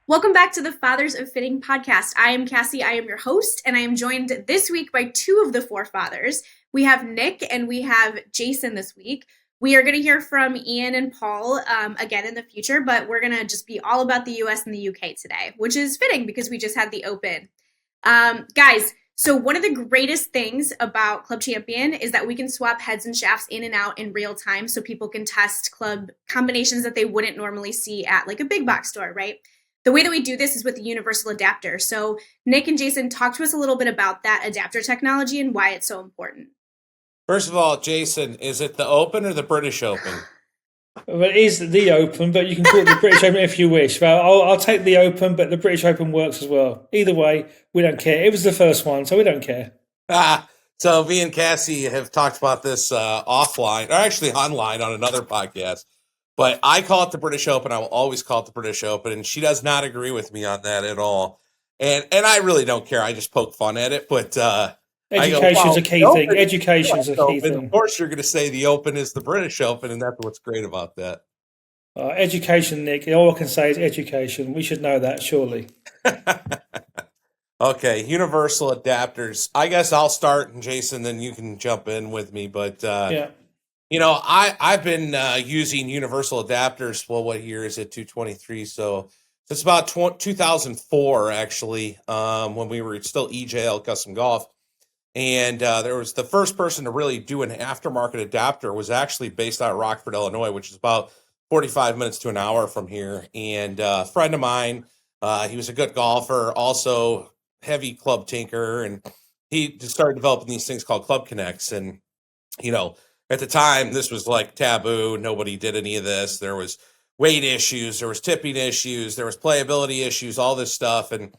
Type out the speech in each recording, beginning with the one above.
Welcome back to the Fathers of Fitting podcast. I am Cassie, I am your host, and I am joined this week by two of the four fathers. We have Nick and we have Jason this week. We are going to hear from Ian and Paul again in the future, but we're going to just be all about the US and the UK today, which is fitting because we just had the Open. Guys, so one of the greatest things about Club Champion is that we can swap heads and shafts in and out in real time so people can test club combinations that they wouldn't normally see at like a big box store, right? The way that we do this is with the universal adapter. So Nick and Jason, talk to us a little bit about that adapter technology and why it's so important. First of all, Jason, is it the Open or the British Open? Well, it is the Open, but you can call it the British Open if you wish. But I'll take the Open, but the British Open works as well. Either way, we don't care. It was the first one, so we don't care. So me and Cassie have talked about this offline, or actually online on another podcast. But I call it the British Open. I will always call it the British Open, and she does not agree with me on that at all. And I really don't care. I just poke fun at it. But education's a key thing. Education's a key thing. Of course, you're going to say the Open is the British Open, and that's what's great about that. Education, Nick. All I can say is education. We should know that, surely. Okay, universal adapters. I guess I'll start, and Jason, then you can jump in with me. But yeah. You know, I've been using universal adapters. Well, what year is it? 223. So it's about 2004, actually, when we were still EJL Custom Golf. And there was the first person to really do an aftermarket adapter was actually based out of Rockford, Illinois, which is about 45 minutes to an hour from here. And a friend of mine, he was a good golfer, also heavy club tinker. And he just started developing these things called Club Connects. And, you know, at the time, this was like taboo. Nobody did any of this. There was weight issues. There was tipping issues. There was playability issues, all this stuff. And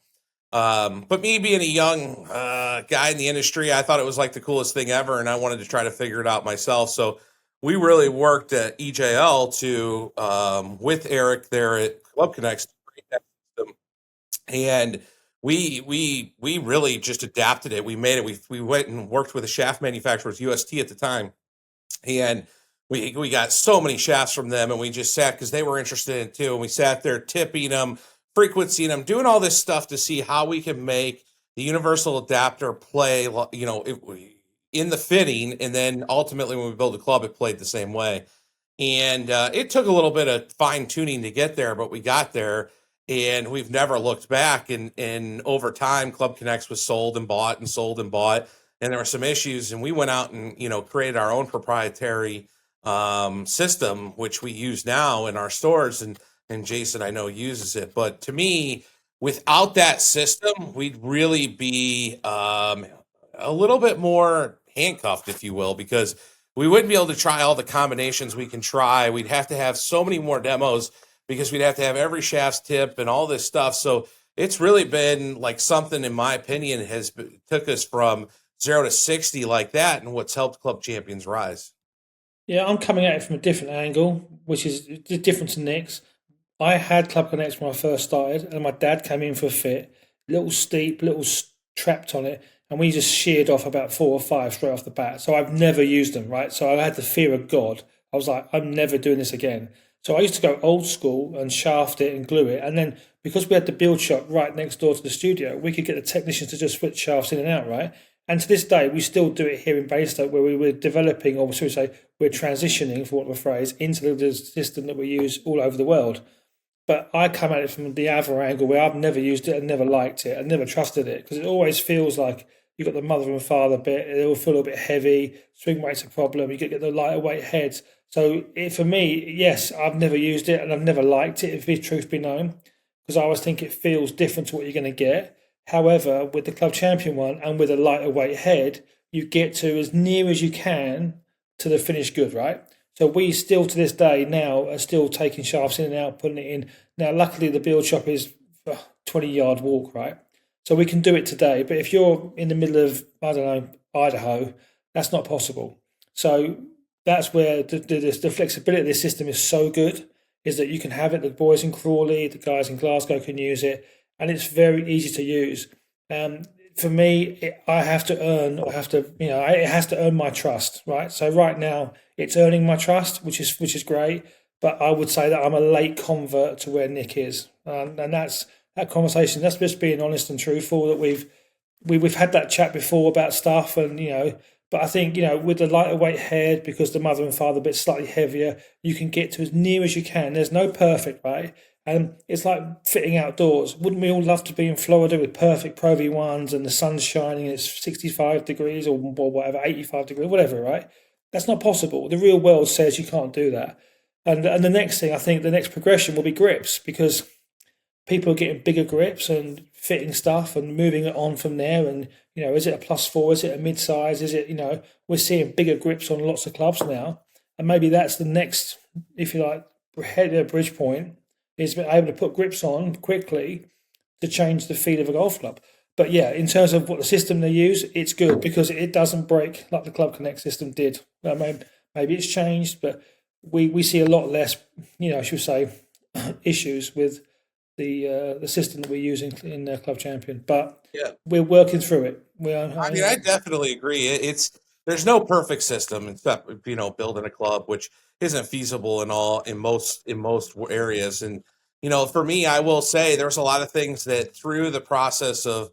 but me being a young guy in the industry, I thought it was like the coolest thing ever. And I wanted to try to figure it out myself. So we really worked at EJL to, with Eric there at Club Connects, to create that system. And we really just adapted it. We made it. We went and worked with a shaft manufacturer, it was UST at the time. And we got so many shafts from them, and we just sat because they were interested in it too. And we sat there tipping them, frequencying them, doing all this stuff to see how we can make the universal adapter play, you know, in the fitting. And then ultimately, when we build a club, it played the same way. And it took a little bit of fine tuning to get there, but we got there, and we've never looked back. And over time, Club Connects was sold and bought and sold and bought. And there were some issues, and we went out and, you know, created our own proprietary system, which we use now in our stores. And Jason, I know, uses it. But to me, without that system, we'd really be a little bit more handcuffed, if you will, because we wouldn't be able to try all the combinations we can try. We'd have to have so many more demos because we'd have to have every shaft's tip and all this stuff. So it's really been like something, in my opinion, took us from 0 to 60 like that, and what's helped Club Champions rise. Yeah, I'm coming at it from a different angle, which is different to Nick's. I had Club Connects when I first started, and my dad came in for a fit, little steep, little trapped on it, and we just sheared off about 4 or 5 straight off the bat. So I've never used them, right? So I had the fear of God. I was like, I'm never doing this again. So I used to go old school and shaft it and glue it. And then because we had the build shop right next door to the studio, we could get the technicians to just switch shafts in and out, right? And to this day, we still do it here in Basingstoke, where we were developing, or should we say, we're transitioning, for want of a phrase, into the system that we use all over the world. But I come at it from the other angle, where I've never used it and never liked it and never trusted it, because it always feels like you've got the mother and father bit, it will feel a bit heavy, swing weight's a problem, you get the lighter weight heads. So for me, yes, I've never used it and I've never liked it, if the truth be known, because I always think it feels different to what you're going to get. However, with the Club Champion one and with a lighter weight head, you get to as near as you can to the finished good, right? So we still, to this day now, are still taking shafts in and out, putting it in. Now, luckily, the build shop is a 20-yard walk, right? So we can do it today. But if you're in the middle of, I don't know, Idaho, that's not possible. So that's where the flexibility of this system is so good, is that you can have it. The boys in Crawley, the guys in Glasgow can use it. And it's very easy to use. For me, I have to earn, it has to earn my trust, right? So right now, it's earning my trust, which is great. But I would say that I'm a late convert to where Nick is, and that's that conversation. That's just being honest and truthful. That we've had that chat before about stuff, and But I think with the lighter weight head, because the mother and father are a bit slightly heavier, you can get to as near as you can. There's no perfect, right? And it's like fitting outdoors. Wouldn't we all love to be in Florida with perfect Pro V1s and the sun's shining and it's 65 degrees or whatever, 85 degrees, whatever, right? That's not possible. The real world says you can't do that. And the next thing, I think the next progression will be grips, because people are getting bigger grips and fitting stuff and moving it on from there. And, is it a +4? Is it a mid-size? Is it, we're seeing bigger grips on lots of clubs now. And maybe that's the next, if you like, bridge point, is being able to put grips on quickly to change the feel of a golf club. But yeah, in terms of what the system they use, it's good because it doesn't break like the Club Connect system did. I mean, maybe it's changed, but we see a lot less, I should say, issues with the system that we're using in Club Champion. But Yeah. we're working through it. I definitely agree. There's no perfect system except building a club, which isn't feasible in most areas. And for me, I will say there's a lot of things that through the process of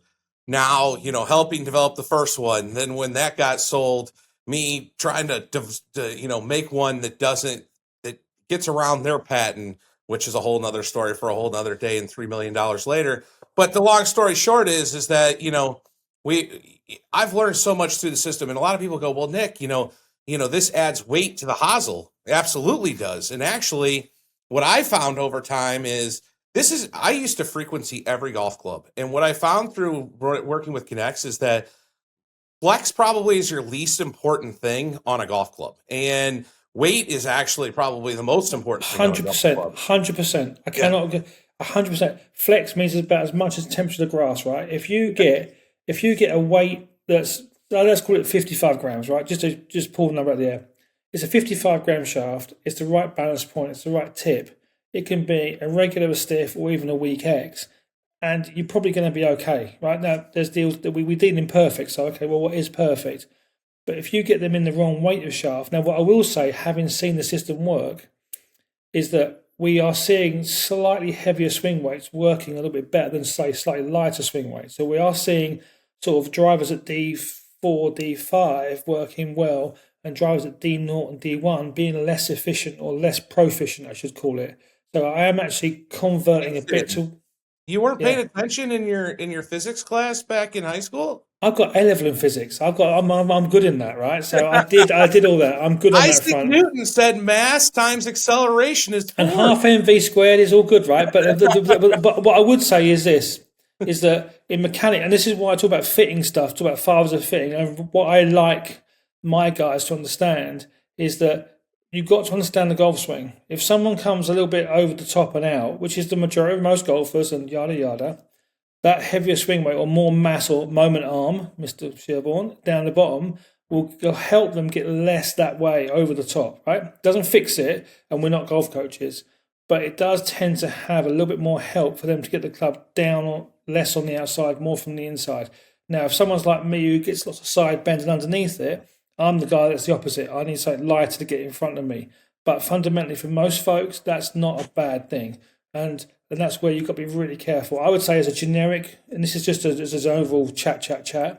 now helping develop the first one, then when that got sold, me trying to make one that gets around their patent, which is a whole nother story for a whole nother day and $3 million later. But the long story short is that I've learned so much through the system, and a lot of people go, well, Nick, this adds weight to the hosel. It absolutely does. And actually, what I found over time is I used to frequency every golf club. And what I found through working with Connex is that flex probably is your least important thing on a golf club. And weight is actually probably the most important thing. 100%. 100%. I cannot get 100%. Flex means about as much as temperature of the grass, right? If you get a weight that's, let's call it 55 grams, right? Just pull the number out of the air. It's a 55 gram shaft. It's the right balance point. It's the right tip. It can be a regular, a stiff, or even a weak X. And you're probably going to be okay, right? Now, there's deals that we deal in perfect. So, okay, well, what is perfect? But if you get them in the wrong weight of shaft, now what I will say, having seen the system work, is that we are seeing slightly heavier swing weights working a little bit better than, say, slightly lighter swing weights. So we are seeing sort of drivers at D4, D5 working well, and drivers at D0 and D1 being less efficient or less proficient, I should call it. So I am actually converting a bit to. You weren't paying attention in your physics class back in high school? I've got A-level in physics. I'm good in that, right? So I did all that. I'm good on that front. Isaac Newton said mass times acceleration is 4. And half mv squared is all good, right? But but what I would say is this, is that in mechanic, and this is why I talk about fitting stuff, talk about fathers of fitting, and what I like my guys to understand is that you've got to understand the golf swing. If someone comes a little bit over the top and out, which is the majority of most golfers and yada yada, that heavier swing weight or more mass or moment arm, Mr. Sherborne, down the bottom will help them get less that way over the top, right? Doesn't fix it, and we're not golf coaches, but it does tend to have a little bit more help for them to get the club down or less on the outside, more from the inside. Now, if someone's like me who gets lots of side bends and underneath it, I'm the guy that's the opposite. I need something lighter to get in front of me. But fundamentally, for most folks, that's not a bad thing. And that's where you've got to be really careful. I would say as a generic, and this is just as an overall chat, a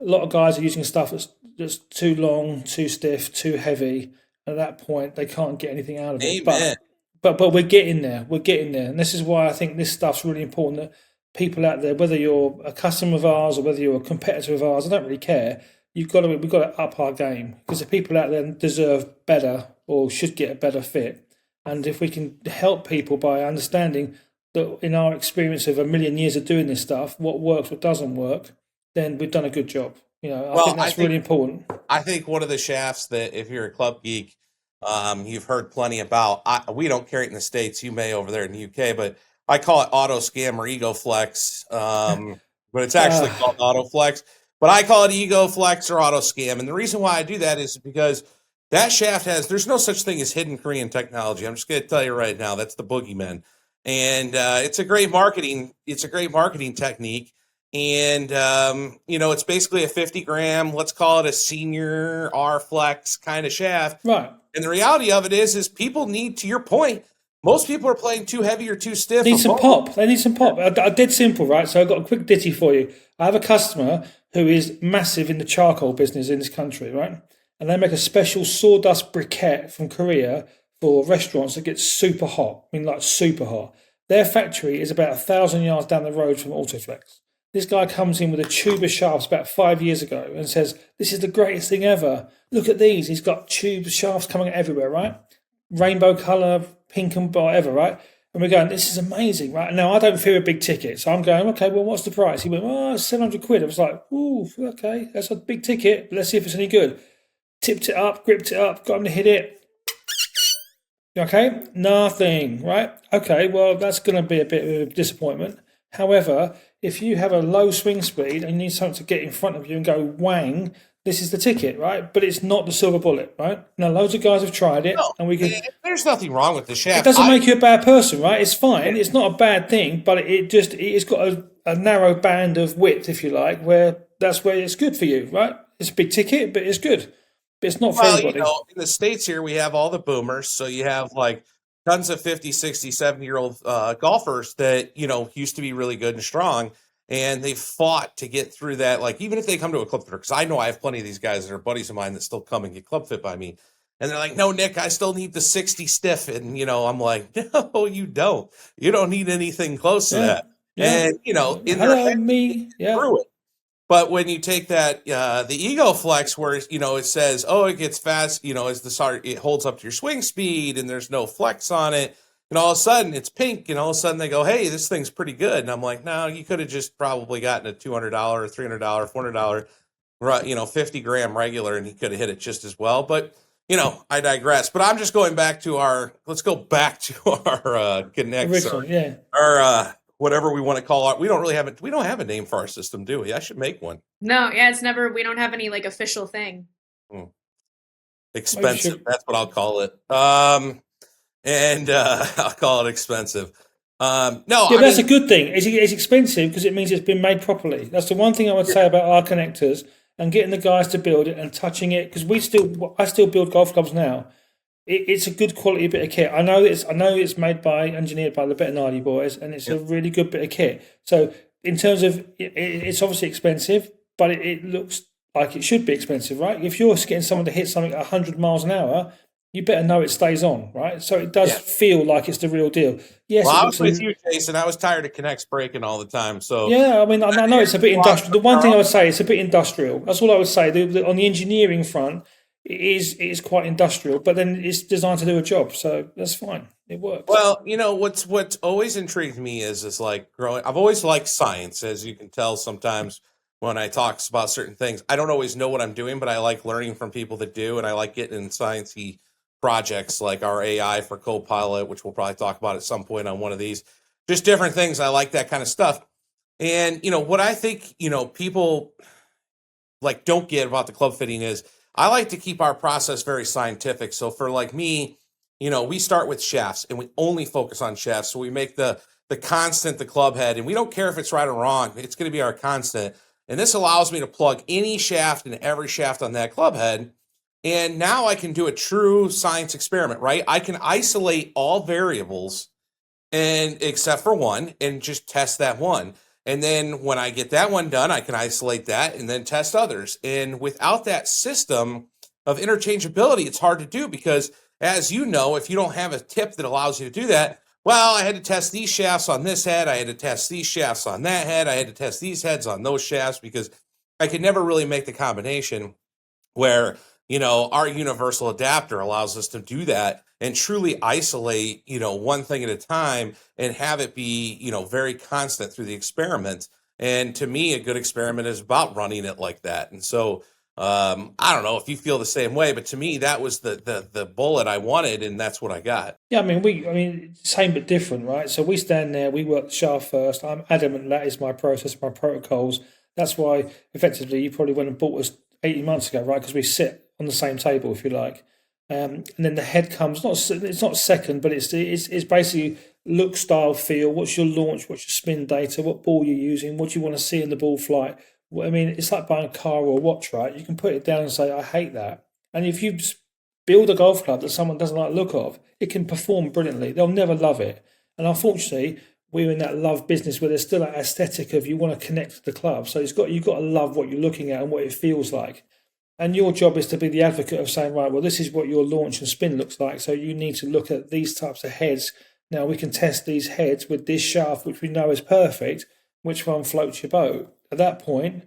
lot of guys are using stuff that's too long, too stiff, too heavy. And at that point, they can't get anything out of it. Amen. But we're getting there. We're getting there. And this is why I think this stuff's really important, that people out there, whether you're a customer of ours or whether you're a competitor of ours, I don't really care. We've got to up our game, because the people out there deserve better or should get a better fit. And if we can help people by understanding that in our experience of a million years of doing this stuff, what works, what doesn't work, then we've done a good job. I think that's really important. I think one of the shafts that, if you're a club geek, you've heard plenty about. We don't carry it in the States. You may over there in the UK, but I call it Auto Scam or Ego Flex. But it's actually called Auto Flex. But I call it Ego Flex or Auto Scam. And the reason why I do that is because that shaft there's no such thing as hidden Korean technology. I'm just going to tell you right now, that's the boogeyman. And it's a great marketing technique. And, it's basically a 50 gram, let's call it a senior R Flex kind of shaft. Right. And the reality of it is people need, to your point, Most people are playing too heavy or too stiff. Need or some both. pop. They need some pop. I did simple, right? So I've got a quick ditty for you. I have a customer who is massive in the charcoal business in this country, right? And they make a special sawdust briquette from Korea for restaurants that gets super hot. I mean, like super hot. Their factory is about 1,000 yards down the road from Autoflex. This guy comes in with a tube of shafts about 5 years ago and says, "This is the greatest thing ever. Look at these." He's got tube shafts coming everywhere, right? Rainbow colour, pink and whatever, right? And we're going, "This is amazing," right? Now, I don't fear a big ticket. So I'm going, "Okay, well, what's the price?" He went, "Oh, it's 700 quid. I was like, "Ooh, okay, that's a big ticket. Let's see if it's any good." Tipped it up, gripped it up, got him to hit it. Okay, nothing, right? Okay, well, that's going to be a bit of a disappointment. However, if you have a low swing speed and you need something to get in front of you and go wang, this is the ticket, right? But it's not the silver bullet, right? Now, loads of guys have tried it, No, and we can. there's nothing wrong with the shaft. It doesn't make you a bad person, right? It's fine. It's not a bad thing, but it's got a narrow band of width, if you like, where that's where it's good for you, right? It's a big ticket, but it's good. But it's not for everybody. In the States here, we have all the boomers. So you have like tons of 50, 60, 70-year-old golfers that, used to be really good and strong. And they fought to get through that. Like, even if they come to a club fitter, because I know I have plenty of these guys that are buddies of mine that still come and get club fit by me. And they're like, "No, Nick, I still need the 60 stiff." And, I'm like, "No, you don't. You don't need anything close to that." Yeah. And, in their Hello, head, me. Yeah. through it. But when you take that, the Ego Flex, where it says, "Oh, it gets fast," it holds up to your swing speed, and there's no flex on it, and all of a sudden it's pink, and all of a sudden they go, "Hey, this thing's pretty good," and I'm like, "No, you could have just probably gotten a $200, $300, $400, 50-gram regular, and he could have hit it just as well." But I digress. But I'm just going back to let's go back to our Connect, our whatever we want to call it. We don't have a name for our system, do we? I should make one. No, yeah, we don't have any like official thing. Expensive. That's what I'll call it. And I'll call it expensive. No, that's a good thing. It's expensive because it means it's been made properly. That's the one thing I would say about our connectors and getting the guys to build it and touching it, because I still build golf clubs now. It's a good quality bit of kit. I know it's engineered by the Bettinardi boys, and it's a really good bit of kit. So in terms of it's obviously expensive, but it looks like it should be expensive, right? If you're getting someone to hit something at 100 miles an hour, you better know it stays on, right? So it does feel like it's the real deal. Yes, well, I was with you, Jason. I was tired of Connects breaking all the time. So yeah, I mean, I know it's a bit industrial. The one thing I would say, it's a bit industrial. That's all I would say. On the engineering front, it is quite industrial, but then it's designed to do a job, so that's fine. It works. Well, what's always intrigued me is like growing. I've always liked science, as you can tell. Sometimes when I talk about certain things, I don't always know what I'm doing, but I like learning from people that do, and I like getting in sciencey projects like our AI for Copilot, which we'll probably talk about at some point on one of these. Just different things. I like that kind of stuff. And what I think people like don't get about the club fitting is, I like to keep our process very scientific. So for like me, we start with shafts and we only focus on shafts. So we make the constant the club head, and we don't care if it's right or wrong. It's going to be our constant. And this allows me to plug any shaft and every shaft on that club head. And now I can do a true science experiment, right? I can isolate all variables except for one, and just test that one. And then when I get that one done, I can isolate that and then test others. And without that system of interchangeability, it's hard to do, because, as you know, if you don't have a tip that allows you to do that, well, I had to test these shafts on this head, I had to test these shafts on that head, I had to test these heads on those shafts, because I could never really make the combination where, our universal adapter allows us to do that and truly isolate, one thing at a time and have it be, very constant through the experiment. And to me, a good experiment is about running it like that. And so I don't know if you feel the same way, but to me, that was the bullet I wanted, and that's what I got. Yeah, I mean, same but different, right? So we stand there, we work the shaft first. I'm adamant that is my process, my protocols. That's why, effectively, you probably went and bought us 18 months ago, right? Because we sit on the same table, if you like. And then the head comes. It's not second, but it's basically look, style, feel. What's your launch? What's your spin data? What ball you're using? What do you want to see in the ball flight? I mean, it's like buying a car or a watch, right? You can put it down and say, "I hate that." And if you build a golf club that someone doesn't like the look of, it can perform brilliantly. They'll never love it. And unfortunately, we're in that love business where there's still that aesthetic of you want to connect with the club. So you've got to love what you're looking at and what it feels like. And your job is to be the advocate of saying, right, well, this is what your launch and spin looks like. So you need to look at these types of heads. Now we can test these heads with this shaft, which we know is perfect. Which one floats your boat? At that point,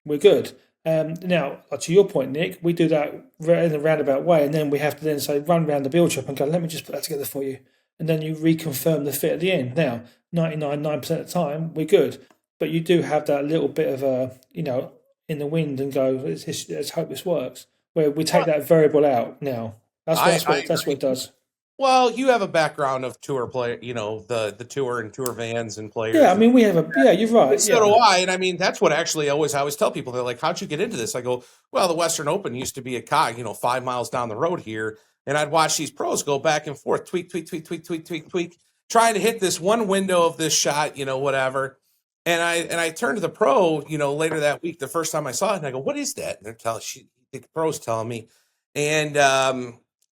we're good. Now, to your point, Nick, we do that in a roundabout way. And then we have to then say, run around the build shop and go, let me just put that together for you. And then you reconfirm the fit at the end. Now, 99.9% of the time, we're good. But you do have that little bit of a, in the wind and go, let's hope this works. Where we take that variable out now. That's what it does. Well, you have a background of tour play, the tour and tour vans and players. Yeah, I mean, you're right. So do I. And I mean, that's what actually I always tell people. They're like, how'd you get into this? I go, well, the Western Open used to be a cog, 5 miles down the road here. And I'd watch these pros go back and forth, tweak, trying to hit this one window of this shot, whatever. And I turned to the pro, later that week, the first time I saw it, and I go, what is that? And the pro's telling me. And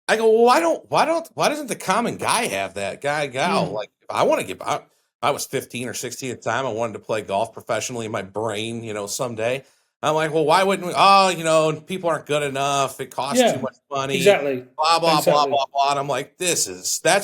I go, well, why doesn't the common guy have that? Gal, like, if I want to get out, I was 15 or 16 at the time. I wanted to play golf professionally in my brain, someday. I'm like, well, why wouldn't we? Oh, people aren't good enough. It costs too much money. Exactly. Blah, blah, blah, blah, blah. And I'm like, that's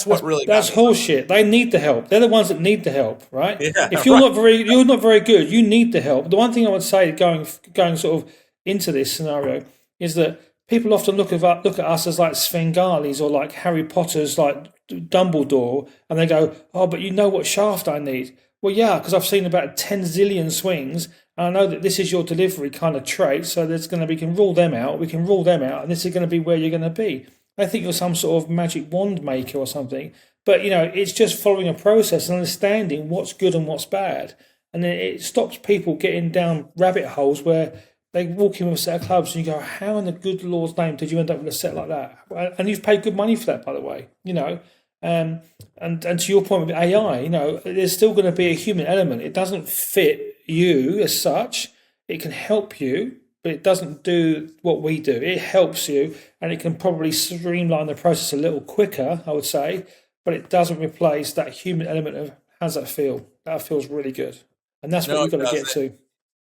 what that's horseshit. They need the help. They're the ones that need the help, right? Yeah, if you're not very good, you need the help. The one thing I would say going sort of into this scenario is that people often look at us as like Svengalis or like Harry Potter's like Dumbledore, and they go, oh, but you know what shaft I need? Well, yeah, because I've seen about 10 zillion swings, and I know that this is your delivery kind of trait, so we can rule them out, and this is going to be where you're going to be. I think you're some sort of magic wand maker or something, but, it's just following a process and understanding what's good and what's bad. And then it stops people getting down rabbit holes where they walk in with a set of clubs and you go, how in the good Lord's name did you end up with a set like that? And you've paid good money for that, by the way, And to your point with AI, there's still going to be a human element. It doesn't fit you as such. It can help you, but it doesn't do what we do. It helps you, and it can probably streamline the process a little quicker, I would say, but it doesn't replace that human element of how does that feel? That feels really good. And that's what we've got to get to.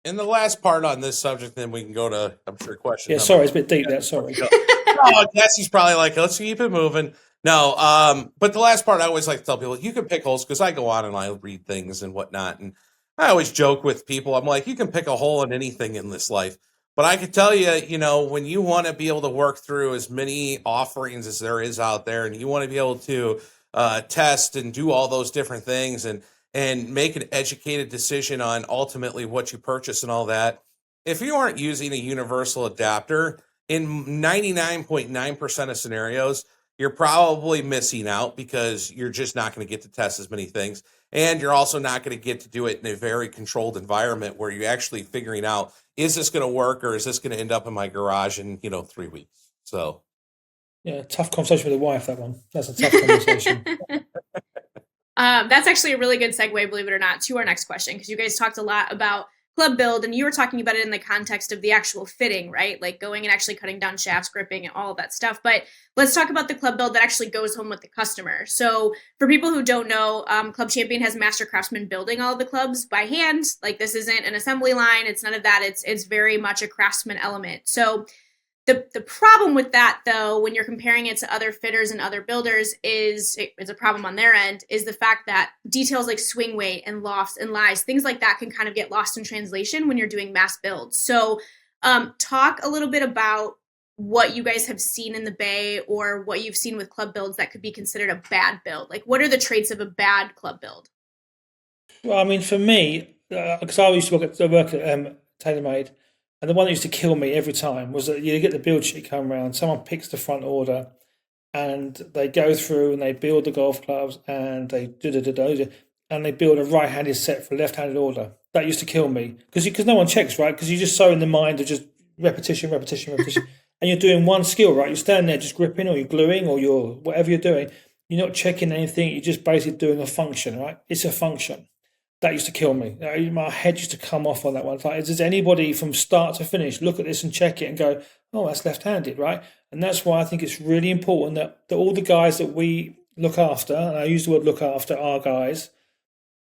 And the last part on this subject, then we can go to, I'm sure, questions. Yeah, sorry, it's a bit deep there. Sorry. No, Cassie's probably like, let's keep it moving. No, but the last part I always like to tell people, you can pick holes, because I go on and I read things and whatnot. And I always joke with people. I'm like, you can pick a hole in anything in this life. But I can tell you, when you want to be able to work through as many offerings as there is out there, and you want to be able to test and do all those different things and make an educated decision on ultimately what you purchase and all that, if you aren't using a universal adapter, in 99.9% of scenarios, you're probably missing out, because you're just not going to get to test as many things. And you're also not going to get to do it in a very controlled environment where you're actually figuring out, is this going to work, or is this going to end up in my garage in, 3 weeks? So. Yeah, tough conversation with the wife, that one. That's a tough conversation. That's actually a really good segue, believe it or not, to our next question, because you guys talked a lot about club build, and you were talking about it in the context of the actual fitting, right? Like going and actually cutting down shafts, gripping, and all of that stuff. But let's talk about the club build that actually goes home with the customer. So for people who don't know, Club Champion has master craftsmen building all of the clubs by hand. Like, this isn't an assembly line. It's none of that. It's very much a craftsman element. So the problem with that, though, when you're comparing it to other fitters and other builders, it's a problem on their end, is the fact that details like swing weight and lofts and lies, things like that, can kind of get lost in translation when you're doing mass builds. So talk a little bit about what you guys have seen in the Bay, or what you've seen with club builds that could be considered a bad build. Like, what are the traits of a bad club build? Well, I mean, for me, because I used to work at TaylorMade, and the one that used to kill me every time was that you get the build sheet come around, someone picks the front order, and they go through and they build the golf clubs, and they and they build a right-handed set for a left-handed order. That used to kill me, because no one checks, right? Because you're just so in the mind of just repetition, and you're doing one skill, right? You're standing there just gripping, or you're gluing, or you're whatever you're doing. You're not checking anything. You're just basically doing a function, right? It's a function. that used to kill me. My head used to come off on that one. It's like, does anybody from start to finish look at this and check it and go, oh, that's left-handed, right? And that's why I think it's really important that all the guys that we look after, and I use the word look after, our guys,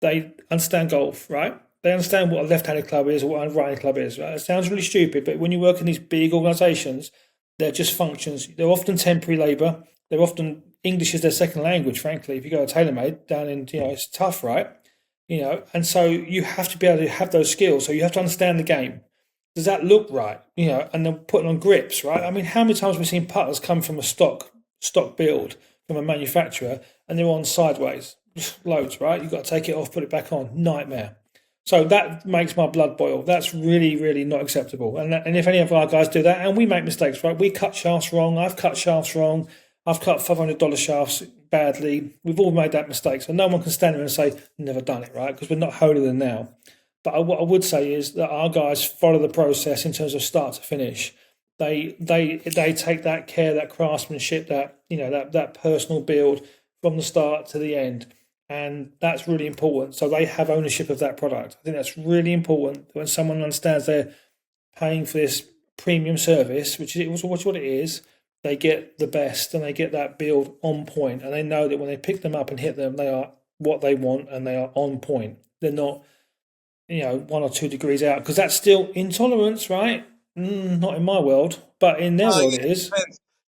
they understand golf, right? They understand what a left-handed club is or what a right-handed club is. Right? It sounds really stupid, but when you work in these big organisations, they're just functions. They're often temporary labour. They're often English is their second language, frankly. If you go to TaylorMade down in, it's tough, right? And so you have to be able to have those skills. So you have to understand the game. Does that look right? And then putting on grips, right? I mean, how many times have we seen putters come from a stock build from a manufacturer and they're on sideways? Loads, right? You've got to take it off, put it back on. Nightmare. So that makes my blood boil. That's really, really not acceptable. And if any of our guys do that, and we make mistakes, right? We cut shafts wrong. I've cut shafts wrong. I've cut $500 shafts badly. We've all made that mistake. So no one can stand there and say, never done it, right? Because we're not holier than now. But what I would say is that our guys follow the process in terms of start to finish. They take that care, that craftsmanship, that personal build from the start to the end. And that's really important. So they have ownership of that product. I think that's really important when someone understands they're paying for this premium service, which is what it is. They get the best and they get that build on point, and they know that when they pick them up and hit them, they are what they want and they are on point. They're not, 1 or 2 degrees out, because that's still intolerance, right? Not in my world, but in their world it is.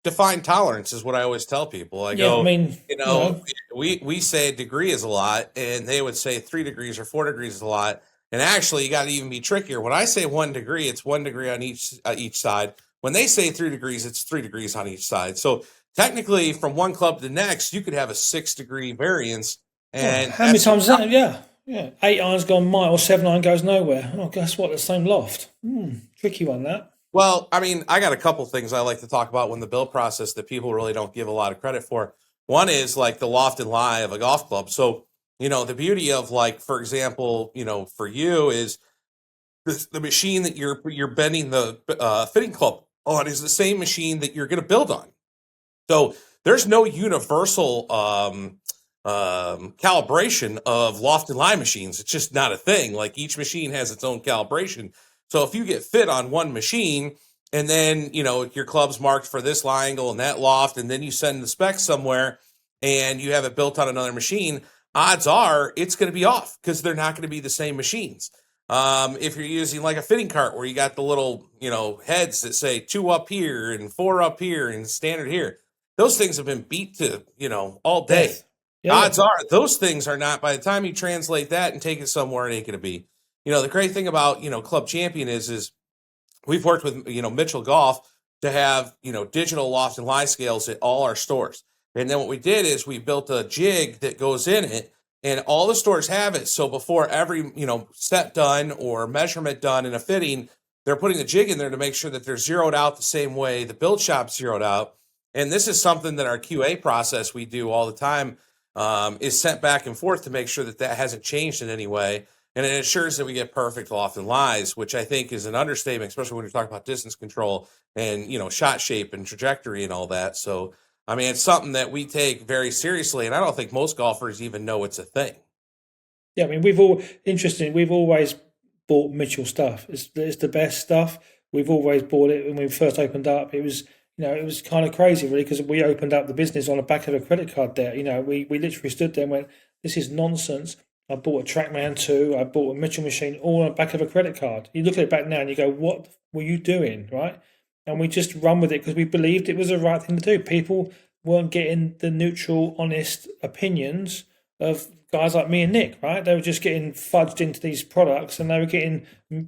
Define tolerance is what I always tell people. We say a degree is a lot, and they would say 3 degrees or 4 degrees is a lot. And actually, you got to even be trickier. When I say 1 degree, it's 1 degree on each side. When they say 3 degrees, it's 3 degrees on each side. So technically, from one club to the next, you could have a 6-degree variance. And how many times is that? Yeah. 8 irons gone mile, 7 iron goes nowhere. Oh, guess what? The same loft. Tricky one, that. Well, I mean, I got a couple things I like to talk about when the build process that people really don't give a lot of credit for. One is like the loft and lie of a golf club. So, the beauty of, like, for example, for you is the machine that you're bending the fitting club on is the same machine that you're going to build on. So there's no universal calibration of loft and lie machines. It's just not a thing. Like, each machine has its own calibration. So if you get fit on one machine and then, your club's marked for this lie angle and that loft, and then you send the specs somewhere and you have it built on another machine, odds are it's going to be off because they're not going to be the same machines. If you're using like a fitting cart where you got the little, heads that say 2 up here and 4 up here and standard here, those things have been beat to, all day. Yes. Yeah. Odds are those things are not, by the time you translate that and take it somewhere, it ain't going to be. The great thing about, Club Champion is we've worked with, Mitchell Golf to have, digital loft and lie scales at all our stores. And then what we did is we built a jig that goes in it, and all the stores have it. So before every, step done or measurement done in a fitting, they're putting the jig in there to make sure that they're zeroed out the same way the build shop's zeroed out. And this is something that our QA process we do all the time is sent back and forth to make sure that hasn't changed in any way. And it ensures that we get perfect loft and lies, which I think is an understatement, especially when you're talking about distance control and, shot shape and trajectory and all that. So, I mean, it's something that we take very seriously, and I don't think most golfers even know it's a thing. Yeah, I mean, we've always bought Mitchell stuff. It's the best stuff. We've always bought it. When we first opened up, it was kind of crazy, really, because we opened up the business on the back of a credit card debt. We literally stood there and went, this is nonsense. I bought a TrackMan 2. I bought a Mitchell machine all on the back of a credit card. You look at it back now and you go, what were you doing, right? And we just run with it because we believed it was the right thing to do. People weren't getting the neutral, honest opinions of guys like me and Nick, right? They were just getting fudged into these products, and they were getting,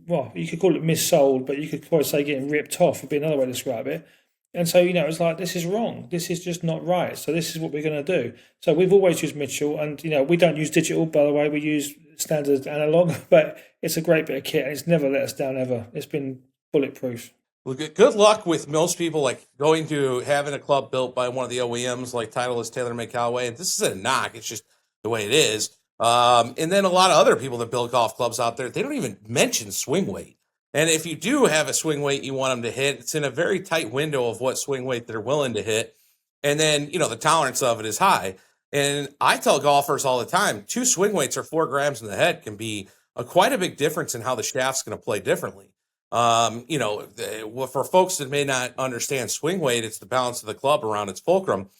well, you could call it missold, but you could probably say getting ripped off would be another way to describe it. And so, it's like, this is wrong. This is just not right. So this is what we're going to do. So we've always used Mitchell, and, we don't use digital, by the way. We use standard analog, but it's a great bit of kit, and it's never let us down ever. It's been bulletproof. Well, good luck with most people, like, going to having a club built by one of the OEMs, like Titleist, TaylorMade, Callaway. And this isn't a knock. It's just the way it is. And then a lot of other people that build golf clubs out there, they don't even mention swing weight. And if you do have a swing weight you want them to hit, it's in a very tight window of what swing weight they're willing to hit. And then, the tolerance of it is high. And I tell golfers all the time, 2 swing weights or 4 grams in the head can be quite a big difference in how the shaft's going to play differently. For folks that may not understand swing weight, it's the balance of the club around its fulcrum.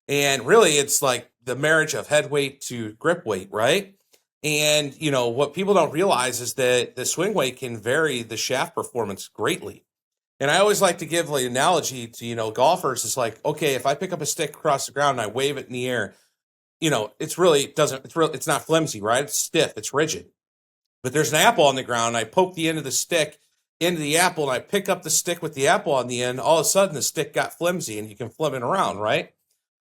And really, it's like the marriage of head weight to grip weight, right? And, what people don't realize is that the swing weight can vary the shaft performance greatly. And I always like to give the analogy to, golfers. It's like, okay, if I pick up a stick across the ground and I wave it in the air, it's not flimsy, right? It's stiff, it's rigid. But there's an apple on the ground. I poke the end of the stick into the apple and I pick up the stick with the apple on the end. All of a sudden, the stick got flimsy and you can flip it around, right?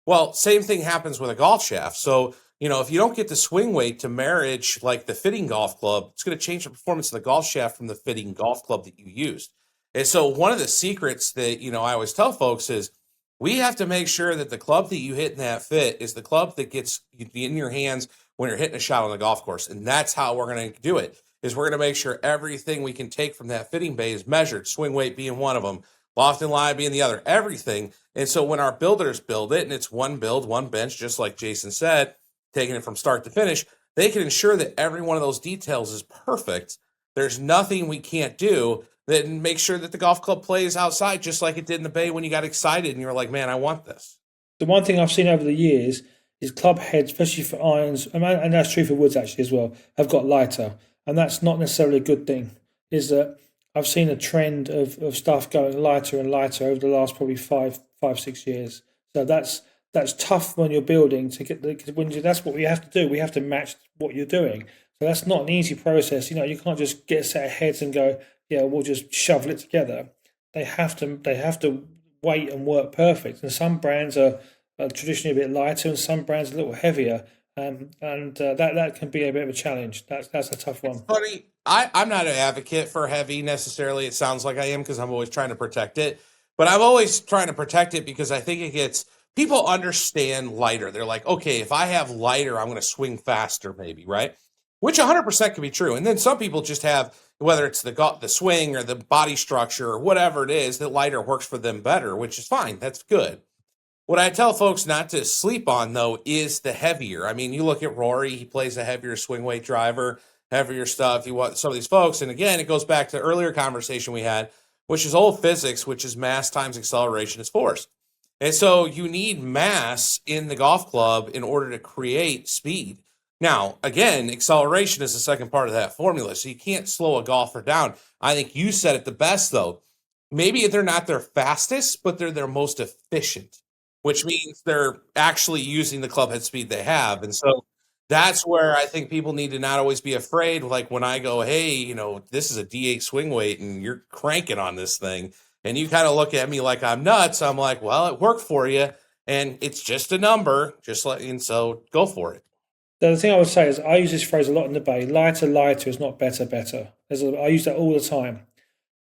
Well, same thing happens with a golf shaft. So, if you don't get the swing weight to marriage like the fitting golf club, it's going to change the performance of the golf shaft from the fitting golf club that you used. And so one of the secrets that, I always tell folks is we have to make sure that the club that you hit in that fit is the club that gets in your hands when you're hitting a shot on the golf course. And that's how we're going to do it, is we're going to make sure everything we can take from that fitting bay is measured, swing weight being one of them, loft and lie being the other, everything. And so when our builders build it, and it's one build, one bench, just like Jason said, taking it from start to finish, they can ensure that every one of those details is perfect. There's nothing we can't do that make sure that the golf club plays outside just like it did in the bay when you got excited and you were like, man, I want this. The one thing I've seen over the years is club heads, especially for irons, and that's true for woods actually as well, have got lighter. And that's not necessarily a good thing, is that I've seen a trend of stuff going lighter and lighter over the last probably 5-6 years. So that's tough when you're building to get that's what we have to do. We have to match what you're doing. So that's not an easy process. You can't just get a set of heads and go, yeah, we'll just shovel it together. They have to weight and work perfect. And some brands are traditionally a bit lighter, and some brands a little heavier. That can be a bit of a challenge. That's a tough one. It's funny, I'm not an advocate for heavy necessarily. It sounds like I am because I'm always trying to protect it. But I'm always trying to protect it because I think people understand lighter. They're like, okay, if I have lighter, I'm going to swing faster maybe, right? Which 100% can be true. And then some people just have, whether it's the swing or the body structure or whatever it is, that lighter works for them better, which is fine. That's good. What I tell folks not to sleep on, though, is the heavier. I mean, you look at Rory, he plays a heavier swing weight driver, heavier stuff. You want some of these folks. And again, it goes back to the earlier conversation we had, which is old physics, which is mass times acceleration is force. And so you need mass in the golf club in order to create speed. Now, again, acceleration is the second part of that formula, so you can't slow a golfer down. I think you said it the best, though. Maybe they're not their fastest, but they're their most efficient, which means they're actually using the club head speed they have. And so that's where I think people need to not always be afraid. Like when I go, hey, this is a D8 swing weight and you're cranking on this thing, and you kind of look at me like I'm nuts. I'm like, well, it worked for you, and it's just a number, and so go for it. The thing I would say is I use this phrase a lot in the bay. Lighter is not better. I use that all the time.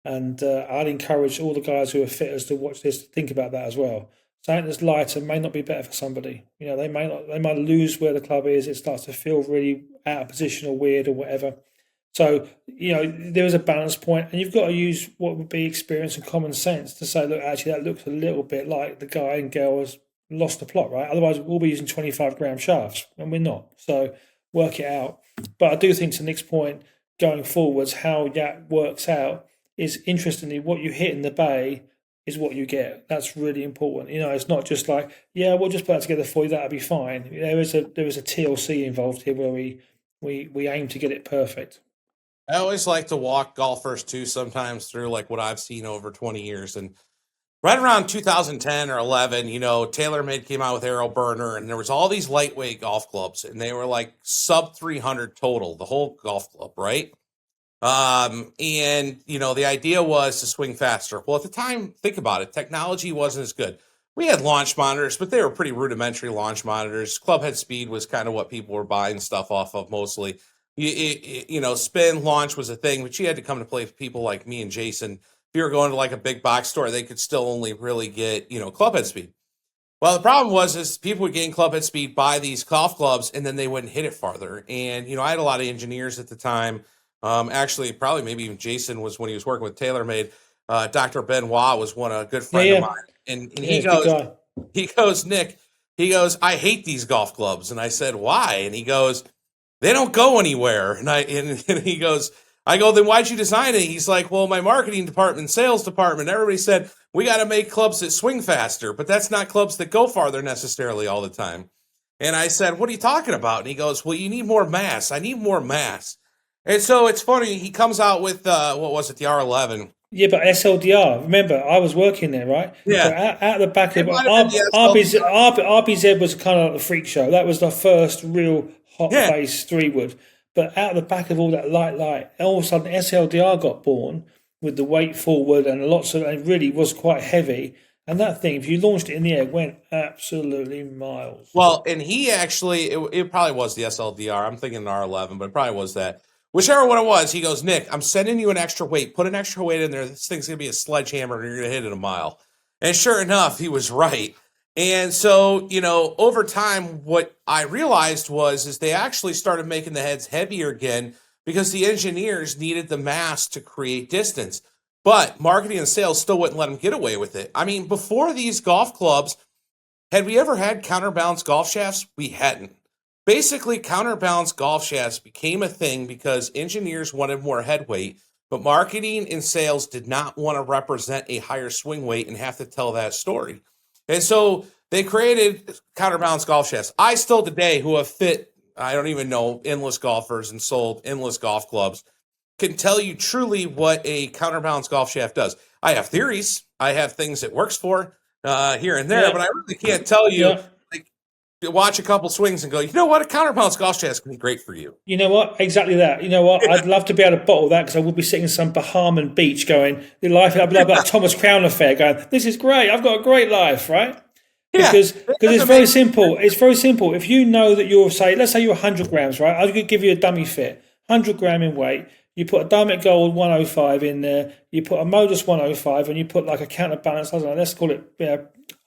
And I'd encourage all the guys who are fitters to watch this, to think about that as well. Something that's lighter may not be better for somebody. They might lose where the club is. It starts to feel really out of position or weird or whatever. So, there is a balance point, and you've got to use what would be experience and common sense to say, look, actually, that looks a little bit like the guy and girl has lost the plot, right? Otherwise, we'll be using 25-gram shafts, and we're not. So work it out. But I do think, to Nick's point, going forwards, how that works out is, interestingly, what you hit in the bay is what you get. That's really important. It's not just like, yeah, we'll just put that together for you, that'll be fine. There is a TLC involved here where we aim to get it perfect. I always like to walk golfers too sometimes through like what I've seen over 20 years. And right around 2010 or 11, TaylorMade came out with Aero Burner, and there was all these lightweight golf clubs, and they were like sub 300 total, the whole golf club, right? And the idea was to swing faster. Well, at the time, think about it, technology wasn't as good. We had launch monitors, but they were pretty rudimentary launch monitors. Club head speed was kind of what people were buying stuff off of mostly. Spin launch was a thing, but you had to come to play with people like me and Jason. If you were going to like a big box store, they could still only really get, club head speed. Well, the problem is people would gain club head speed, buy these golf clubs, and then they wouldn't hit it farther. And, I had a lot of engineers at the time. Actually, probably maybe even Jason was when he was working with TaylorMade. Dr. Benoit was a good friend of mine. And he goes, Nick, he goes, I hate these golf clubs. And I said, why? And he goes, they don't go anywhere. And he goes, I go, then why'd you design it? He's like, well, my marketing department, sales department, everybody said, we got to make clubs that swing faster, but that's not clubs that go farther necessarily all the time. And I said, what are you talking about? And he goes, well, you need more mass. I need more mass. And so it's funny. He comes out with, what was it, the R11. Yeah, but SLDR. Remember, I was working there, right? Yeah. So out the back of might have been the RBZ was kind of like the freak show. That was the first real hot Yeah. face 3-wood. But out the back of all that light, all of a sudden SLDR got born with the weight forward and it really was quite heavy. And that thing, if you launched it in the air, went absolutely miles. Well, and he actually, it probably was the SLDR. I'm thinking an R11, but it probably was that. Whichever one it was, he goes, Nick, I'm sending you an extra weight. Put an extra weight in there. This thing's going to be a sledgehammer and you're going to hit it a mile. And sure enough, he was right. And so, over time, what I realized is they actually started making the heads heavier again because the engineers needed the mass to create distance. But marketing and sales still wouldn't let them get away with it. I mean, before these golf clubs, had we ever had counterbalance golf shafts? We hadn't. Basically, counterbalance golf shafts became a thing because engineers wanted more head weight, but marketing and sales did not want to represent a higher swing weight and have to tell that story. And so they created counterbalance golf shafts. I still today, who have fit, I don't even know, endless golfers and sold endless golf clubs, can tell you truly what a counterbalance golf shaft does. I have theories. I have things it works for here and there, but I really can't tell you. Watch a couple swings and go, you know what? A counterbalance golf shaft can be great for you. You know what? Exactly that. You know what? I'd love to be able to bottle that because I would be sitting in some Bahamian beach going, I'd be like Thomas Crown affair going, this is great. I've got a great life, right? Yeah, because it's very simple. It's very simple. If you know that let's say you're 100 grams, right? I could give you a dummy fit, 100 gram in weight. You put a Dynamic Gold 105 in there. You put a Modus 105, and you put like a counterbalance. I don't know. Let's call it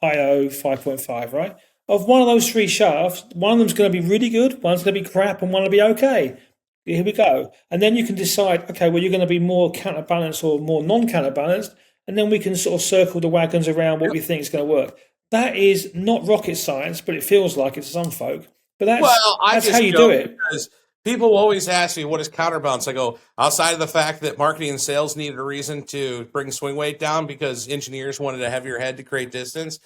IO 5.5, right? Of one of those three shafts, one of them's going to be really good, one's going to be crap, and one will be okay. Here we go. And then you can decide, okay, well, you're going to be more counterbalanced or more non-counterbalanced, and then we can sort of circle the wagons around what we think is going to work. That is not rocket science, but it feels like it to some folk. But that's how you do it. Because people always ask me, what is counterbalance? I go, outside of the fact that marketing and sales needed a reason to bring swing weight down because engineers wanted a heavier head to create distance,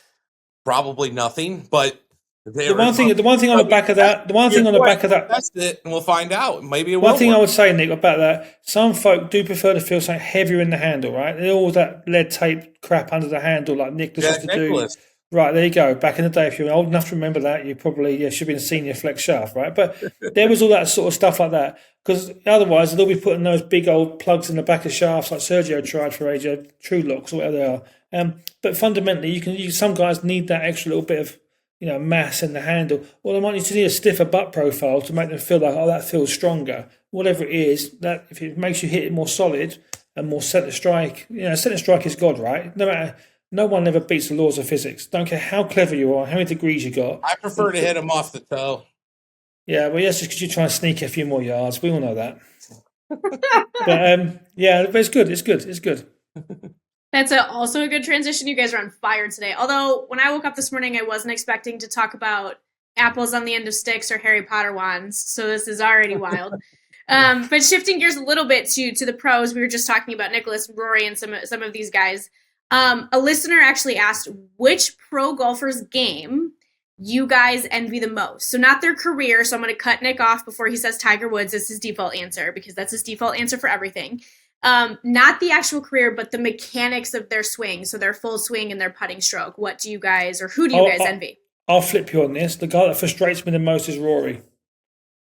probably nothing. But the one thing on the back of that, test it and we'll find out. Maybe it will. One thing I would say, Nick, about that, some folk do prefer to feel something heavier in the handle, right? There's all that lead tape crap under the handle, like Nicholas used to do. Right, there you go. Back in the day, if you're old enough to remember that, you probably should have been a senior flex shaft, right? But there was all that sort of stuff like that. Because otherwise, they'll be putting those big old plugs in the back of shafts like Sergio tried for AJ True Locks or whatever they are. But fundamentally, some guys need that extra little bit of mass in the handle, or they might need to need a stiffer butt profile to make them feel like, that feels stronger. Whatever it is, that if it makes you hit it more solid and more center strike, center strike is God, right? No one ever beats the laws of physics. Don't care how clever you are, how many degrees you got. I prefer to hit them off the toe. Yeah, well, yes, just because you're trying to sneak a few more yards. We all know that. But it's good. It's good. That's also a good transition. You guys are on fire today. Although, when I woke up this morning, I wasn't expecting to talk about apples on the end of sticks or Harry Potter wands. So this is already wild. But shifting gears a little bit to the pros, we were just talking about Nicholas, Rory, and some of these guys. A listener actually asked which pro golfer's game you guys envy the most. So not their career. So I'm going to cut Nick off before he says Tiger Woods as his default answer, because that's his default answer for everything. Not the actual career, but the mechanics of their swing. So their full swing and their putting stroke. What do you guys, or who do you guys envy? I'll flip you on this. The guy that frustrates me the most is Rory,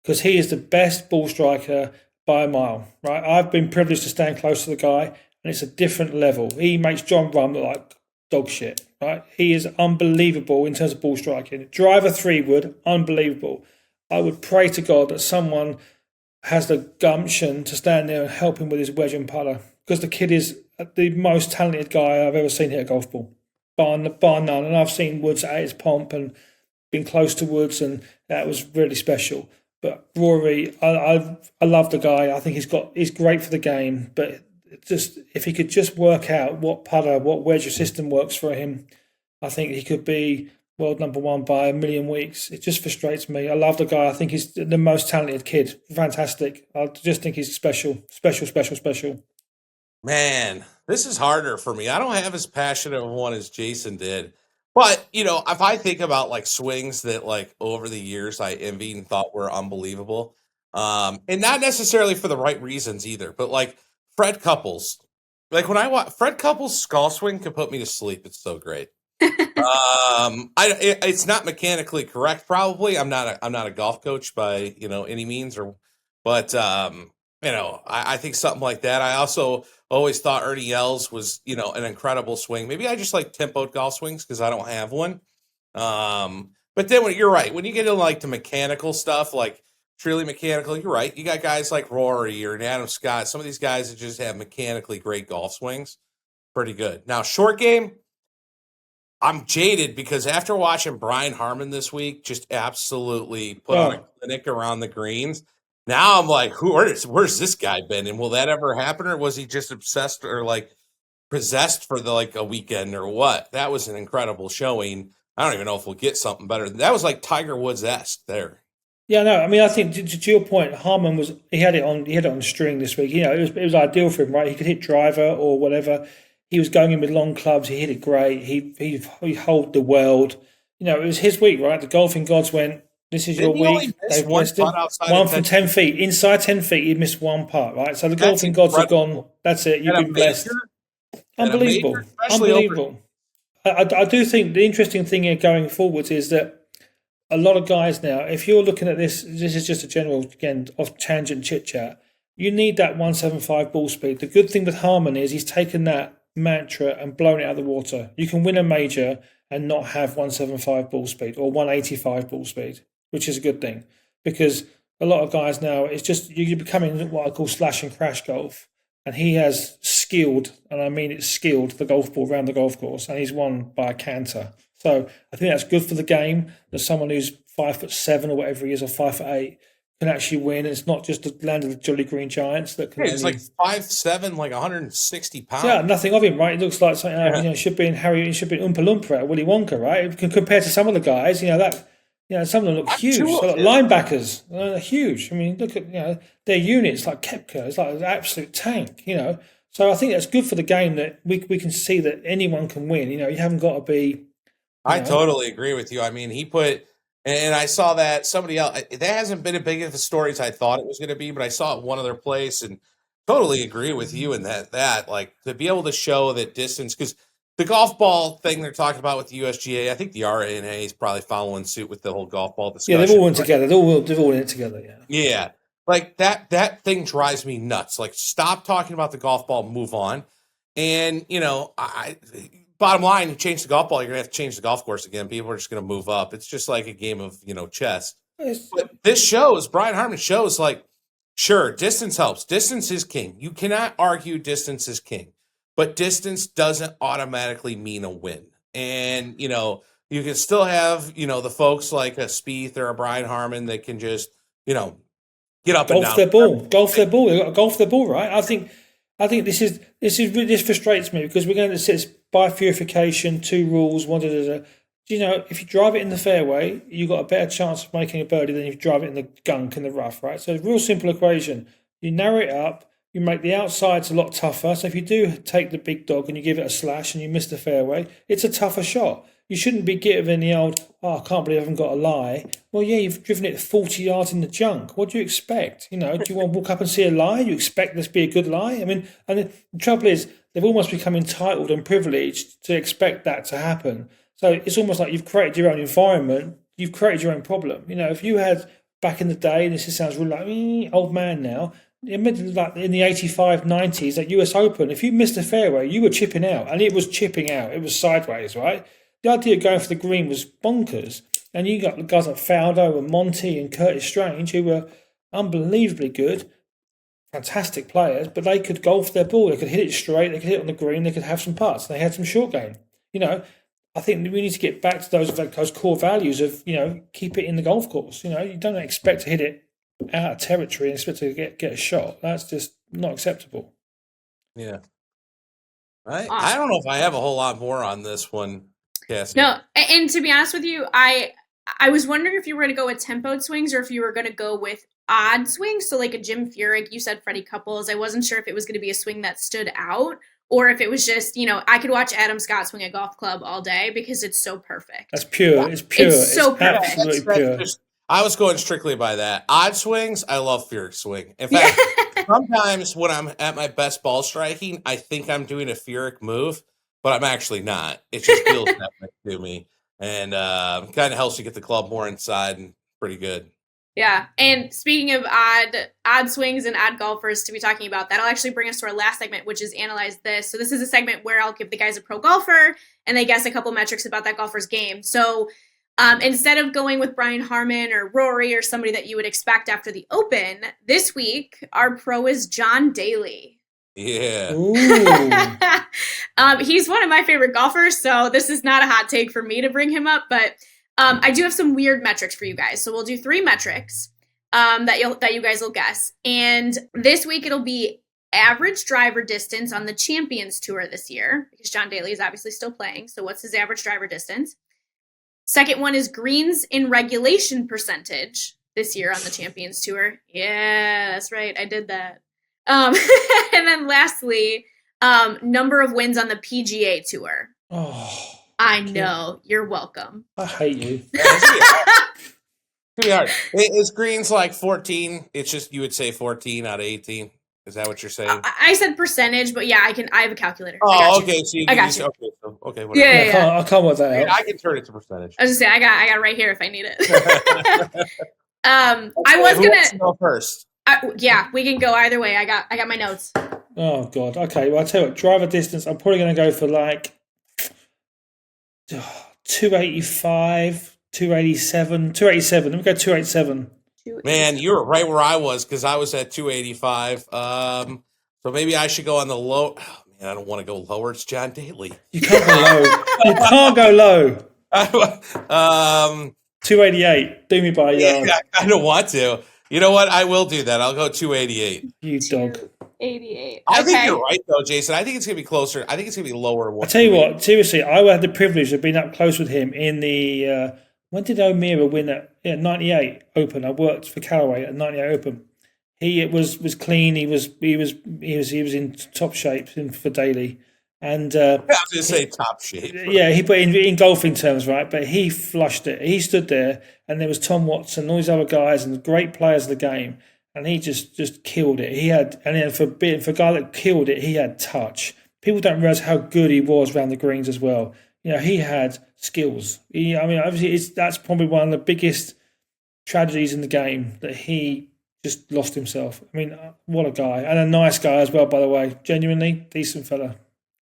because he is the best ball striker by a mile, right? I've been privileged to stand close to the guy, and it's a different level. He makes John Rahm look like dog shit, right? He is unbelievable in terms of ball striking. Driver 3-wood, unbelievable. I would pray to God that someone has the gumption to stand there and help him with his wedge and putter, because the kid is the most talented guy I've ever seen hit a golf ball, bar none. And I've seen Woods at his pomp and been close to Woods, and that was really special. But Rory, I love the guy. I think he's great for the game, but just if he could just work out what putter, what wedge system works for him, I think he could be world number one by a million weeks. It just frustrates me. I love the guy. I think he's the most talented kid. Fantastic. I just think he's special, special, special, special. Man, this is harder for me. I don't have as passionate of one as Jason did. But, if I think about like swings that like over the years I envied and thought were unbelievable, and not necessarily for the right reasons either, but like Fred Couples. Like when I watch Fred Couples' skull swing can put me to sleep. It's so great. It's not mechanically correct. Probably, I'm not a golf coach by any means, but I think something like that. I also always thought Ernie Els was an incredible swing. Maybe I just like tempoed golf swings because I don't have one. But then you're right, when you get into like the mechanical stuff, like truly mechanical, you're right. You got guys like Rory or Adam Scott. Some of these guys that just have mechanically great golf swings. Pretty good. Now, short game. I'm jaded because after watching Brian Harman this week, just absolutely put on a clinic around the greens. Now I'm like, where's this guy been? And will that ever happen? Or was he just obsessed or like possessed for a weekend or what? That was an incredible showing. I don't even know if we'll get something better. That was like Tiger Woods-esque there. Yeah, no, I mean, I think to your point, Harman he had it on the string this week. It was ideal for him, right? He could hit driver or whatever. He was going in with long clubs. He hit it great. He held the world. It was his week, right? The golfing gods went, "This is your week." They blessed him. One from 10 feet. Inside 10 feet, he missed one putt, right? So the golfing gods have gone, that's it. You've been blessed. Unbelievable. Unbelievable. I do think the interesting thing here going forwards is that a lot of guys now, if you're looking at this is just a general, again, off tangent chit chat, you need that 175 ball speed. The good thing with Harman is he's taken that mantra and blown it out of the water. You can win a major and not have 175 ball speed or 185 ball speed, which is a good thing, because a lot of guys now, it's just you're becoming what I call slash and crash golf, and he has skilled, and I mean it's skilled, the golf ball around the golf course, and he's won by a canter. So I think that's good for the game that someone who's 5'7" or whatever he is, or 5'8", can actually win. It's not just the land of the Jolly Green Giants that can. Yeah, he's like 5'7", like 160 pounds. Yeah, nothing of him, right? It looks like something should be in Oompa Loompa, Willy Wonka, right? Compared to some of the guys, some of them look huge. Like linebackers, they're huge. I mean, look at their units like Koepka. It's like an absolute tank. So I think that's good for the game that we can see that anyone can win. You haven't got to be. I totally agree with you. I mean, he put, and I saw that somebody else, that hasn't been as big of a story as I thought it was going to be, but I saw it one other place and totally agree with you in that like to be able to show that distance, because the golf ball thing they're talking about with the USGA, I think the RNA is probably following suit with the whole golf ball discussion. Yeah, they've all went together. They've all in it together, yeah. Yeah. Like that thing drives me nuts. Like, stop talking about the golf ball, move on. And, bottom line, you change the golf ball, you're going to have to change the golf course again. People are just going to move up. It's just like a game of, chess. But Brian Harman shows, like, sure, distance helps. Distance is king. You cannot argue distance is king. But distance doesn't automatically mean a win. And, you can still have, the folks like a Spieth or a Brian Harman that can just, get up and down. Golf their ball. They've got to golf their ball, right? I think this frustrates me because we're going to sit by purification, 2 rules, one. If you drive it in the fairway, you've got a better chance of making a birdie than if you drive it in the gunk in the rough, right? So, real simple equation. You narrow it up. You make the outsides a lot tougher. So if you do take the big dog and you give it a slash and you miss the fairway, it's a tougher shot. You shouldn't be giving the old, I can't believe I haven't got a lie. Well, yeah, you've driven it 40 yards in the junk. What do you expect? Do you want to walk up and see a lie? You expect this to be a good lie? I mean, and the trouble is, they've almost become entitled and privileged to expect that to happen. So it's almost like you've created your own environment. You've created your own problem. If you had back in the day, and this sounds really like old man now, in the 85, 90s at US Open, if you missed a fairway, you were chipping out, and it was chipping out. It was sideways, right? The idea of going for the green was bonkers. And you got guys like Faldo and Monty and Curtis Strange, who were unbelievably good, fantastic players, but they could golf their ball. They could hit it straight. They could hit it on the green. They could have some putts. They had some short game. I think we need to get back to those core values of, keep it in the golf course. You don't expect to hit it out of territory and expect to get a shot. That's just not acceptable. Yeah. I don't know if I have a whole lot more on this one. Cassie. No, and to be honest with you, I was wondering if you were going to go with tempoed swings or if you were going to go with odd swings. So like a Jim Furyk, you said Freddie Couples. I wasn't sure if it was going to be a swing that stood out or if it was just, I could watch Adam Scott swing a golf club all day because it's so perfect. That's pure. It's pure. It's so perfect. Absolutely pure. I was going strictly by that. Odd swings, I love Furyk swing. In fact, sometimes when I'm at my best ball striking, I think I'm doing a Furyk move, but I'm actually not. It just feels that way to me. And kind of helps you get the club more inside and pretty good. Yeah. And speaking of odd swings and odd golfers to be talking about, that'll actually bring us to our last segment, which is Analyze This. So this is a segment where I'll give the guys a pro golfer and they guess a couple metrics about that golfer's game. So instead of going with Brian Harman or Rory or somebody that you would expect after the Open, this week our pro is John Daly. Yeah. He's one of my favorite golfers, so this is not a hot take for me to bring him up, but I do have some weird metrics for you guys. So we'll do 3 metrics that you guys will guess. And this week it'll be average driver distance on the Champions Tour this year, because John Daly is obviously still playing. So what's his average driver distance? Second one is greens in regulation percentage this year on the Champions Tour. Yeah, that's right. I did that. And then lastly, number of wins on the PGA Tour. Oh, I know. You're welcome. I hate you. Pretty hard. Is greens like 14? It's just you would say 14 out of 18. Is that what you're saying? I said percentage, but yeah, I have a calcalculator. Oh, okay. So I got you. Okay. Whatever. Yeah. I can't work that out. I can turn it to percentage. I was gonna say I got it right here if I need it. I was Who wants to go first. Yeah, we can go either way. I got my notes. Oh God. Okay. Well, I'll tell you what. Driver distance. I'm probably going to go for like 285, 287, 287. Let me go 287. Man, you were right where I was because I was at 285. So maybe I should go on the low. Oh, man, I don't want to go lower. It's John Daly. You can't go low. You can't go low. 288. Do me by a yard. Yeah, I don't want to. You know what? I will do that. I'll go 288. You dog. 88. I think you're right, though, Jason. I think it's going to be closer. I think it's going to be lower. I'll tell you what, seriously, I had the privilege of being up close with him in the, when did O'Meara win at 98 Open? I worked for Callaway at 98 Open. He was clean. He was in top shape for Daly. And I was going to say top shape. Yeah, he put in golfing terms, right? But he flushed it. He stood there, and there was Tom Watson, all these other guys, and great players of the game, and he just killed it. He had, and then for a guy that killed it, he had touch. People don't realize how good he was around the greens as well. He had skills. Obviously, that's probably one of the biggest tragedies in the game that he just lost himself. I mean, what a guy, and a nice guy as well, by the way. Genuinely decent fella.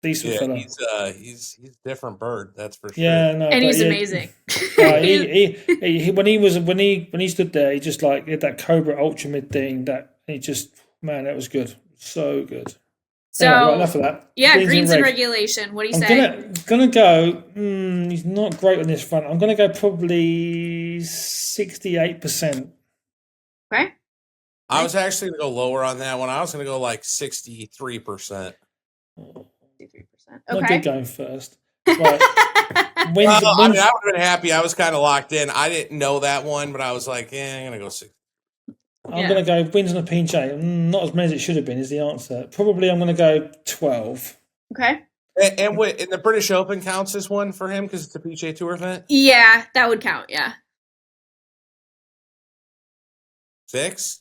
Decent fella. He's a different bird, that's for sure. Yeah, no, and he's amazing. He when he stood there, he just like did that Cobra Ultra Mid thing. That was good, so good. So right, enough of that. Yeah, greens in regulation. What do you say? Gonna go. He's not great on this front. I'm gonna go probably 68%. Okay. I was actually gonna go lower on that one. I was gonna go like 63%. 63%. Not Okay. good going first. Right. I would have been happy. I was kind of locked in. I didn't know that one, but I was like, I'm going to go 6. I'm going to go wins on the PJ. Not as many as it should have been is the answer. Probably I'm going to go 12. Okay. And the British Open counts as one for him because it's a PGA Tour event? Yeah, that would count, yeah. 6?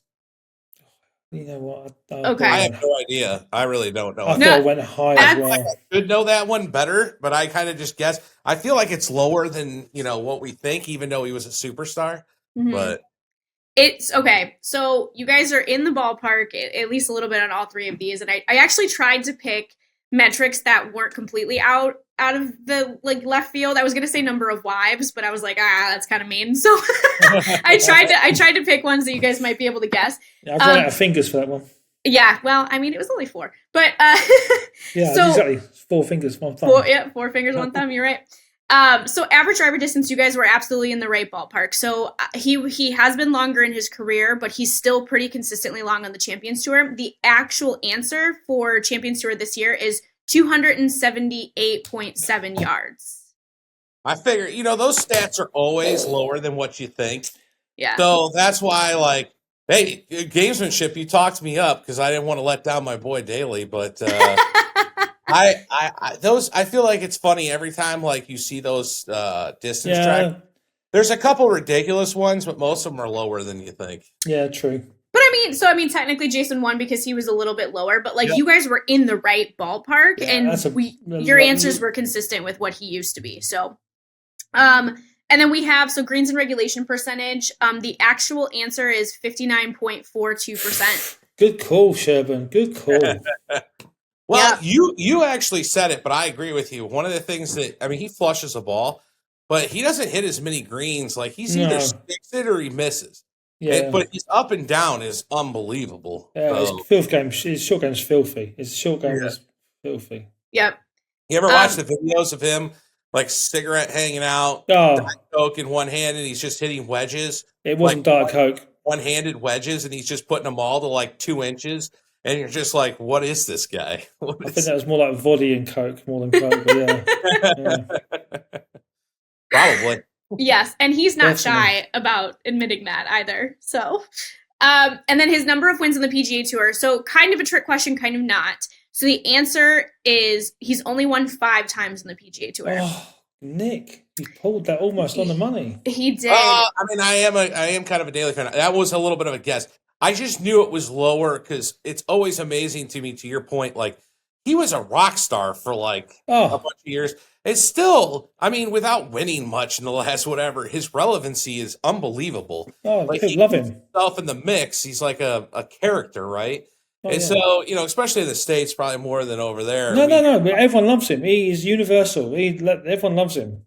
You know what? Okay. I have no idea. I really don't know. I thought I went high as well. I should know that one better, but I kind of just guess. I feel like it's lower than what we think, even though he was a superstar. Mm-hmm. But it's okay. So you guys are in the ballpark, at least a little bit on all 3 of these, and I actually tried to pick metrics that weren't completely out of the left field. I was gonna say number of wives, but I was like, that's kind of mean. So I tried to pick ones that you guys might be able to guess. Yeah, I've run out of fingers for that one. Yeah, well, I mean, it was only 4, but yeah, so, exactly 4 fingers, 1 thumb. 4 fingers, 1 thumb. You're right. So average driver distance, you guys were absolutely in the right ballpark. So he has been longer in his career, but he's still pretty consistently long on the Champions Tour. The actual answer for Champions Tour this year is 278.7 yards. I figure, those stats are always lower than what you think. Yeah. So that's why, like, hey, gamesmanship, you talked me up because I didn't want to let down my boy Daly, but I feel like it's funny every time like you see those distance track. There's a couple ridiculous ones, but most of them are lower than you think. Yeah, true. But I mean, technically Jason won because he was a little bit lower, but like you guys were in the right ballpark, and your answers were consistent with what he used to be. So, and then we have greens and regulation percentage. The actual answer is 59.42%. Good call, Sherburne. Good call. Well, you actually said it, but I agree with you. One of the things he flushes a ball, but he doesn't hit as many greens. Like he's either sticks it or he misses. Yeah, but his up and down is unbelievable. Yeah, his short game's filthy. His short game is filthy. Yep. You ever watch the videos of him, like cigarette hanging out, Diet Coke in one hand, and he's just hitting wedges? It wasn't Diet Coke. One-handed wedges, and he's just putting them all to like 2 inches, and you're just like, what is this guy? I think that was more like Voddy and Coke more than Coke, but yeah. Probably. Yes, and he's not shy about admitting that either. So, and then his number of wins on the PGA Tour. So kind of a trick question, kind of not. So the answer is he's only won 5 times on the PGA Tour. Oh, Nick, you pulled that almost on the money. He did. I am kind of a Daly fan. That was a little bit of a guess. I just knew it was lower because it's always amazing to me, to your point, like he was a rock star for like a bunch of years. It's still, without winning much in the last whatever, his relevancy is unbelievable. Oh, like people love him. Himself in the mix, he's like a character, right? So, especially in the States, probably more than over there. No, but everyone loves him. He is universal. Everyone loves him.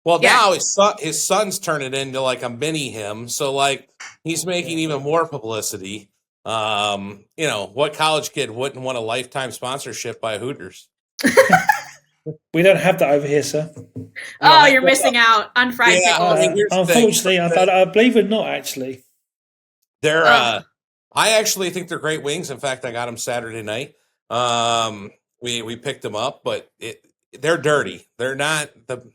Well, now his son's turned it into like a mini him, so like he's making even more publicity. What college kid wouldn't want a lifetime sponsorship by Hooters? We don't have that over here, sir. Oh, you're missing out on fried pickles. Unfortunately, I believe it not actually. They're I actually think they're great wings. In fact, I got them Saturday night. We picked them up, but they're dirty. They're not the.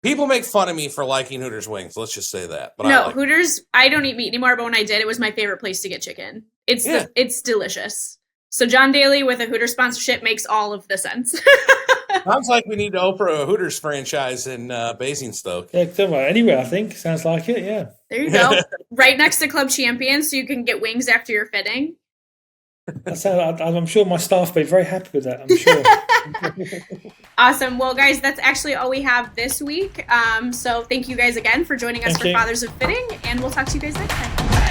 People make fun of me for liking Hooters wings. Let's just say that. But no, Hooters. I don't eat meat anymore, but when I did, it was my favorite place to get chicken. It's delicious. So John Daly with a Hooters sponsorship makes all of the sense. Sounds like we need to open a Hooters franchise in Basingstoke. Yeah, anywhere, I think. Sounds like it, yeah. There you go. Right next to Club Champions, so you can get wings after your fitting. I'm sure my staff will be very happy with that, I'm sure. Awesome. Well, guys, that's actually all we have this week. So thank you guys again for joining us for Fathers of Fitting, and we'll talk to you guys next time.